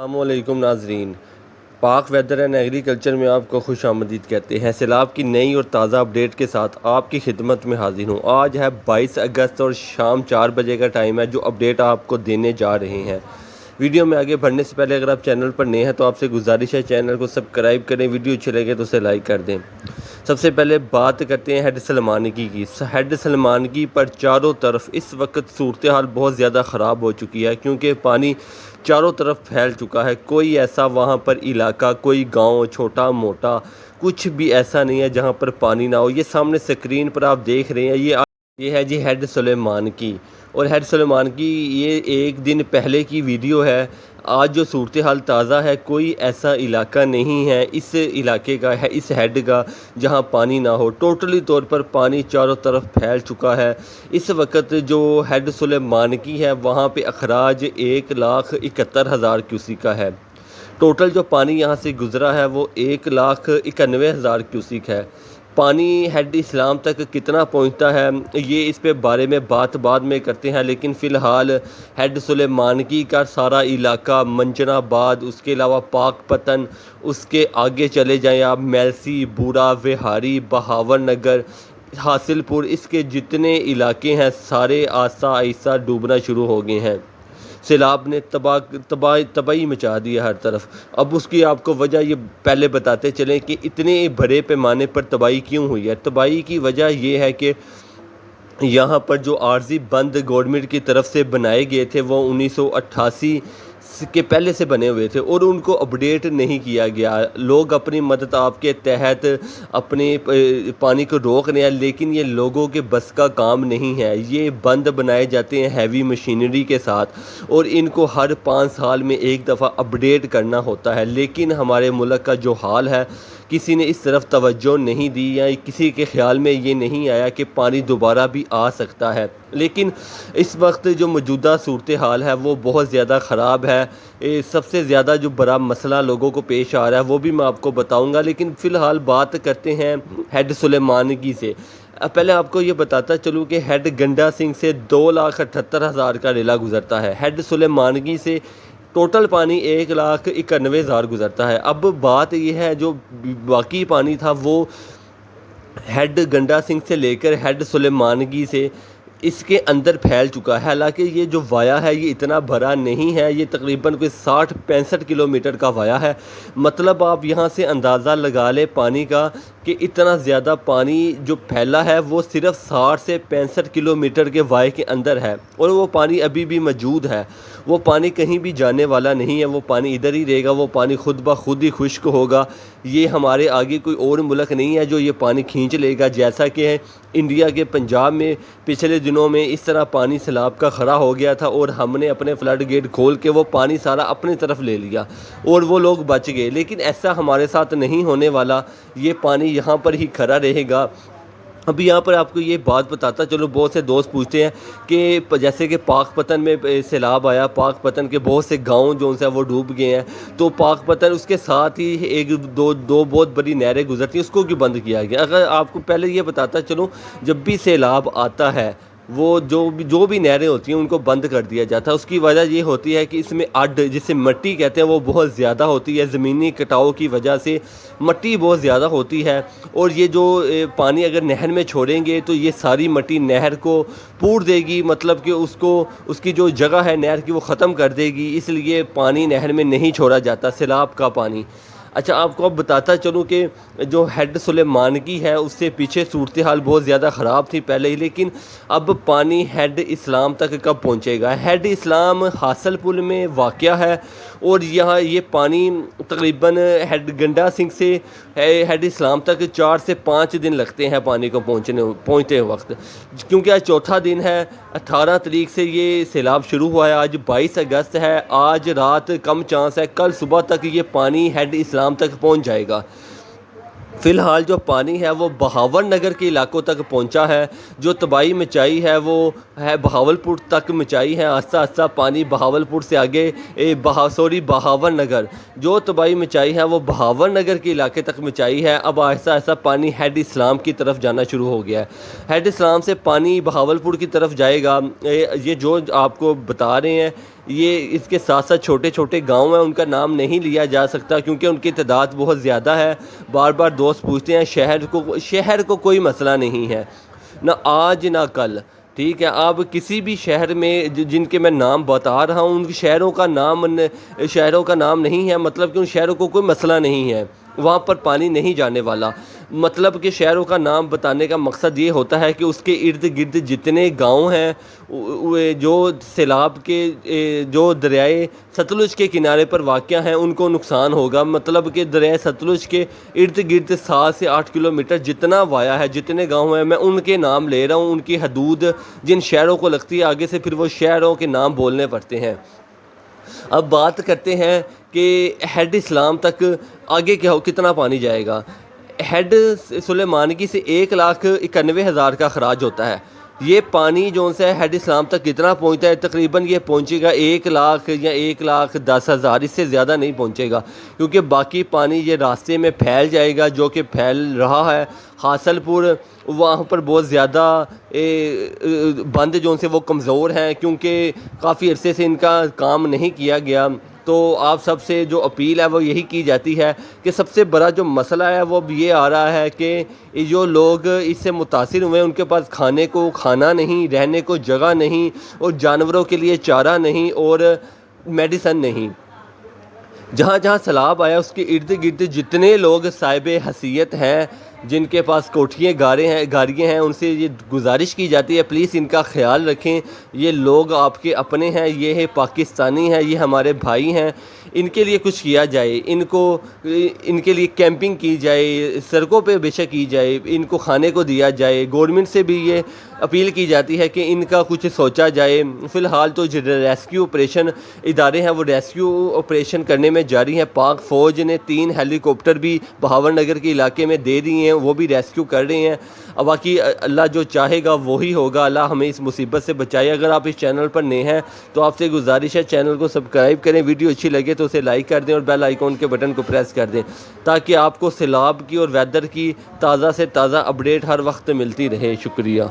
السلام علیکم ناظرین، پاک ویدر اینڈ ایگریکلچر میں آپ کو خوش آمدید کہتے ہیں۔ سیلاب کی نئی اور تازہ اپڈیٹ کے ساتھ آپ کی خدمت میں حاضر ہوں۔ آج ہے 22 اگست اور شام 4 بجے کا ٹائم ہے جو اپڈیٹ آپ کو دینے جا رہے ہیں۔ ویڈیو میں آگے بڑھنے سے پہلے اگر آپ چینل پر نئے ہیں تو آپ سے گزارش ہے چینل کو سبسکرائب کریں، ویڈیو اچھے لگے تو اسے لائک کر دیں۔ سب سے پہلے بات کرتے ہیں ہیڈ سلیمانگی کی۔ ہیڈ سلیمانگی پر چاروں طرف اس وقت صورتحال بہت زیادہ خراب ہو چکی ہے کیونکہ پانی چاروں طرف پھیل چکا ہے۔ کوئی ایسا وہاں پر علاقہ، کوئی گاؤں چھوٹا موٹا کچھ بھی ایسا نہیں ہے جہاں پر پانی نہ ہو۔ یہ سامنے سکرین پر آپ دیکھ رہے ہیں، یہ ہے جی ہیڈ سلیمانگی، اور ہیڈ سلیمانگی یہ ایک دن پہلے کی ویڈیو ہے۔ آج جو صورتحال تازہ ہے، کوئی ایسا علاقہ نہیں ہے اس علاقے کا، اس ہیڈ کا جہاں پانی نہ ہو۔ ٹوٹلی طور پر پانی چاروں طرف پھیل چکا ہے۔ اس وقت جو ہیڈ سلیمانگی ہے وہاں پہ اخراج 1,71,000 کیوسیک کا ہے۔ ٹوٹل جو پانی یہاں سے گزرا ہے وہ 1,91,000 کیوسیک ہے۔ پانی ہیڈ اسلام تک کتنا پہنچتا ہے یہ اس پہ بارے میں بعد میں کرتے ہیں، لیکن فی الحال ہیڈ سلیمانگی کا سارا علاقہ، منجن آباد، اس کے علاوہ پاک پتن، اس کے آگے چلے جائیں آپ میلسی، بورا، وہاری، بہاول نگر، حاصل پور، اس کے جتنے علاقے ہیں سارے آہستہ آہستہ ڈوبنا شروع ہو گئے ہیں۔ سیلاب نے تباہی مچا دی ہے ہر طرف۔ اب اس کی آپ کو وجہ یہ پہلے بتاتے چلیں کہ اتنے بڑے پیمانے پر تباہی کیوں ہوئی ہے۔ تباہی کی وجہ یہ ہے کہ یہاں پر جو عارضی بند گورنمنٹ کی طرف سے بنائے گئے تھے وہ 1988 کے پہلے سے بنے ہوئے تھے اور ان کو اپڈیٹ نہیں کیا گیا۔ لوگ اپنی مدد آپ کے تحت اپنے پانی کو روک رہے ہیں، لیکن یہ لوگوں کے بس کا کام نہیں ہے۔ یہ بند بنائے جاتے ہیں ہیوی مشینری کے ساتھ اور ان کو ہر 5 سال میں ایک دفعہ اپڈیٹ کرنا ہوتا ہے، لیکن ہمارے ملک کا جو حال ہے کسی نے اس طرف توجہ نہیں دی یا کسی کے خیال میں یہ نہیں آیا کہ پانی دوبارہ بھی آ سکتا ہے۔ لیکن اس وقت جو موجودہ صورتحال ہے وہ بہت زیادہ خراب ہے۔ سب سے زیادہ جو بڑا مسئلہ لوگوں کو پیش آ رہا ہے وہ بھی میں آپ کو بتاؤں گا، لیکن فی الحال بات کرتے ہیں ہیڈ سلیمانگی سے۔ پہلے آپ کو یہ بتاتا چلوں کہ ہیڈ گنڈا سنگھ سے 2,78,000 کا ریلا گزرتا ہے۔ ہیڈ سلیمانگی سے ٹوٹل پانی 1,91,000 گزرتا ہے۔ اب بات یہ ہے جو باقی پانی تھا وہ ہیڈ گنڈا سنگھ سے لے کر ہیڈ سلیمانگی سے اس کے اندر پھیل چکا ہے۔ حالانکہ یہ جو وایا ہے یہ اتنا بڑا نہیں ہے، یہ تقریباً کوئی 60-65 کلومیٹر کا وایا ہے۔ مطلب آپ یہاں سے اندازہ لگا لیں پانی کا کہ اتنا زیادہ پانی جو پھیلا ہے وہ صرف 60 سے 65 کلومیٹر کے وائے کے اندر ہے، اور وہ پانی ابھی بھی موجود ہے۔ وہ پانی کہیں بھی جانے والا نہیں ہے، وہ پانی ادھر ہی رہے گا، وہ پانی خود بخود ہی خشک ہوگا۔ یہ ہمارے آگے کوئی اور ملک نہیں ہے جو یہ پانی کھینچ لے گا، جیسا کہ انڈیا کے پنجاب میں پچھلے دنوں میں اس طرح پانی سیلاب کا کھڑا ہو گیا تھا اور ہم نے اپنے فلڈ گیٹ کھول کے وہ پانی سارا اپنی طرف لے لیا اور وہ لوگ بچ گئے۔ لیکن ایسا ہمارے ساتھ نہیں ہونے والا، یہ پانی یہاں پر ہی کھڑا رہے گا۔ ابھی یہاں پر آپ کو یہ بات بتاتا چلو، بہت سے دوست پوچھتے ہیں کہ جیسے کہ پاک پتن میں سیلاب آیا، پاک پتن کے بہت سے گاؤں جو ہیں وہ ڈوب گئے ہیں، تو پاک پتن اس کے ساتھ ہی ایک دو بہت بڑی نہریں گزرتی ہیں، اس کو کیوں بند کیا گیا؟ اگر آپ کو پہلے یہ بتاتا چلوں، جب بھی سیلاب آتا ہے وہ جو بھی نہریں ہوتی ہیں ان کو بند کر دیا جاتا ہے۔ اس کی وجہ یہ ہوتی ہے کہ اس میں اڈ جسے مٹی کہتے ہیں وہ بہت زیادہ ہوتی ہے، زمینی کٹاؤ کی وجہ سے مٹی بہت زیادہ ہوتی ہے، اور یہ جو پانی اگر نہر میں چھوڑیں گے تو یہ ساری مٹی نہر کو پور دے گی، مطلب کہ اس کی جو جگہ ہے نہر کی وہ ختم کر دے گی، اس لیے پانی نہر میں نہیں چھوڑا جاتا سیلاب کا پانی۔ اچھا، آپ کو اب بتاتا چلوں کہ جو ہیڈ سلیمانگی ہے اس سے پیچھے صورتحال بہت زیادہ خراب تھی پہلے ہی، لیکن اب پانی ہیڈ اسلام تک کب پہنچے گا؟ ہیڈ اسلام حاصل پور میں واقع ہے، اور یہاں یہ پانی تقریباً ہیڈ گنڈا سنگھ سے ہیڈ اسلام تک 4 سے 5 دن لگتے ہیں پانی کو پہنچتے وقت، کیونکہ آج چوتھا دن ہے۔ 18 تاریخ سے یہ سیلاب شروع ہوا ہے، آج 22 اگست ہے، آج رات کم چانس ہے، کل صبح تک یہ پانی ہیڈ اسلام تک پہنچ جائے گا۔ فی الحال جو پانی ہے وہ بہاول نگر کے علاقوں تک پہنچا ہے، جو تباہی مچائی ہے وہ ہے بہاول پور تک مچائی ہے۔ آہستہ آہستہ پانی بہاول پور سے آگے بہاول نگر جو تباہی مچائی ہے وہ بہاول نگر کے علاقے تک مچائی ہے۔ اب آہستہ آہستہ پانی ہیڈ اسلام کی طرف جانا شروع ہو گیا ہے۔ ہیڈ اسلام سے پانی بہاول پور کی طرف جائے گا۔ یہ جو آپ کو بتا رہے ہیں یہ اس کے ساتھ ساتھ چھوٹے چھوٹے گاؤں ہیں، ان کا نام نہیں لیا جا سکتا کیونکہ ان کی تعداد بہت زیادہ ہے۔ بار بار دوست پوچھتے ہیں، شہر کو کوئی مسئلہ نہیں ہے، نہ آج نہ کل، ٹھیک ہے۔ آپ کسی بھی شہر میں جن کے میں نام بتا رہا ہوں، ان شہروں کا نام نہیں ہے، مطلب کہ ان شہروں کو کوئی مسئلہ نہیں ہے، وہاں پر پانی نہیں جانے والا۔ مطلب کہ شہروں کا نام بتانے کا مقصد یہ ہوتا ہے کہ اس کے ارد گرد جتنے گاؤں ہیں جو سیلاب کے جو دریائے ستلج کے کنارے پر واقع ہیں ان کو نقصان ہوگا۔ مطلب کہ دریائے ستلج کے ارد گرد 7 سے 8 کلومیٹر جتنا وایا ہے، جتنے گاؤں ہیں، میں ان کے نام لے رہا ہوں، ان کی حدود جن شہروں کو لگتی ہے، آگے سے پھر وہ شہروں کے نام بولنے پڑتے ہیں۔ اب بات کرتے ہیں کہ ہیڈ اسلام تک آگے کتنا پانی جائے گا۔ ہیڈ سلیمانگی سے 1,91,000 کا خراج ہوتا ہے۔ یہ پانی جو ہے ہیڈ اسلام تک کتنا پہنچتا ہے؟ تقریباً یہ پہنچے گا 1 لاکھ یا 1,10,000، اس سے زیادہ نہیں پہنچے گا، کیونکہ باقی پانی یہ راستے میں پھیل جائے گا، جو کہ پھیل رہا ہے۔ حاصل پور وہاں پر بہت زیادہ بند جو سے وہ کمزور ہیں، کیونکہ کافی عرصے سے ان کا کام نہیں کیا گیا۔ تو آپ سب سے جو اپیل ہے وہ یہی کی جاتی ہے کہ سب سے بڑا جو مسئلہ ہے وہ اب یہ آ رہا ہے کہ جو لوگ اس سے متاثر ہوئے ہیں ان کے پاس کھانے کو کھانا نہیں، رہنے کو جگہ نہیں، اور جانوروں کے لیے چارہ نہیں، اور میڈیسن نہیں۔ جہاں جہاں سیلاب آیا اس کے ارد گرد جتنے لوگ صاحب حیثیت ہیں، جن کے پاس کوٹھیاں گاڑیاں ہیں، ان سے یہ گزارش کی جاتی ہے پلیز ان کا خیال رکھیں۔ یہ لوگ آپ کے اپنے ہیں، یہ ہے پاکستانی ہیں، یہ ہمارے بھائی ہیں، ان کے لیے کچھ کیا جائے، ان کے لیے کیمپنگ کی جائے، سڑکوں پہ بے شک کی جائے، ان کو کھانے کو دیا جائے۔ گورنمنٹ سے بھی یہ اپیل کی جاتی ہے کہ ان کا کچھ سوچا جائے۔ فی الحال تو جو ریسکیو آپریشن ادارے ہیں وہ ریسکیو آپریشن کرنے میں جاری ہیں۔ پاک فوج نے 3 ہیلی کاپٹر بھی بہاول نگر کے علاقے میں دے دیے ہیں، وہ بھی ریسکیو کر رہے ہیں۔ اب باقی اللہ جو چاہے گا وہی ہوگا، اللہ ہمیں اس مصیبت سے بچائے۔ اگر آپ اس چینل پر نئے ہیں تو آپ سے گزارش ہے چینل کو سبسکرائب کریں، ویڈیو اچھی لگے تو اسے لائک کر دیں اور بیل آئیکن کے بٹن کو پریس کر دیں تاکہ آپ کو سیلاب کی اور ویدر کی تازہ سے تازہ اپڈیٹ ہر وقت ملتی رہے۔ شکریہ۔